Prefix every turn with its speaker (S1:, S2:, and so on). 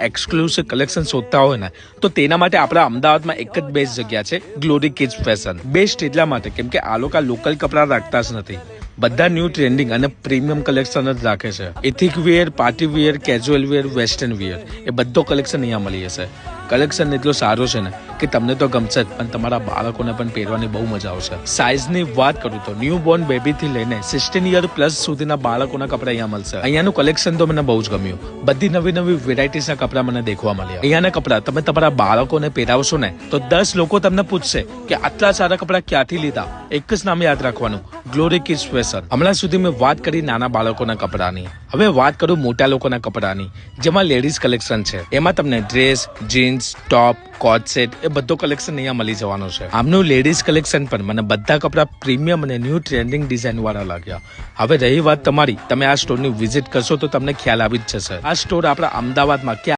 S1: Exclusive collection શોધતા હોય ને તો તેના માટે આપણા અમદાવાદમાં એક જ બેસ્ટ જગ્યા છે ગ્લોરી કિડ્સ ફેશન. બેસ્ટ એટલા માટે કેમ કે આ લોકો લોકલ કપડા રાખતા જ નથી, બધા ન્યૂ ટ્રેન્ડિંગ અને પ્રીમિયમ કલેક્શન જ રાખે છે. એથિક વેર, પાર્ટી વેર, કેઝ્યુઅલ વેર, વેસ્ટર્ન વેર એ બધો કલેક્શન અહીંયા મળી જશે. કલેક્શન એટલો સારો છે ને કે તમને તો ગમશે જ, પણ તમારા બાળકોને પણ પહેરવાની બહુ મજા આવશે. સાઇઝની વાત કરું તો ન્યૂ બોર્ન બેબીથી લઈને 16 યર પ્લસ સુધીના બાળકોના કપડા અહીંયા મળશે. અહીંયાનું કલેક્શન તો મને બહુ જ ગમ્યું. બધી નવી નવી વેરાયટીઝના કપડા મને દેખવા મળ્યા. અહીંયાના કપડા તમે તમારા બાળકોને પહેરાવશો ને તો 10 લોકો તમને પૂછશે કે આટલા સારા કપડા ક્યાંથી લીધા. એક જ નામ યાદ રાખવાનું, ગ્લોરી કિડ્સ ફેશન. હમણાં સુધી મેં વાત કરી નાના બાળકોના કપડાની, હવે વાત કરું મોટા લોકોના કપડાની, જેમાં લેડીઝ કલેક્શન છે. એમાં તમને ડ્રેસ, જીન્સ, ટોપ, કોટ સેટ એ બધો કલેક્શન અહીંયા મળી જવાનો છે. આમનું લેડીઝ કલેક્શન પણ મને બધા કપડા પ્રીમિયમ અને ન્યૂ ટ્રેન્ડિંગ ડિઝાઇન વાળા લાગ્યા. હવે રહી વાત તમારી, તમે આ સ્ટોરની વિઝિટ કરશો તો તમને ખ્યાલ આવી જ જશે આ સ્ટોર આપણા અમદાવાદમાં ક્યાં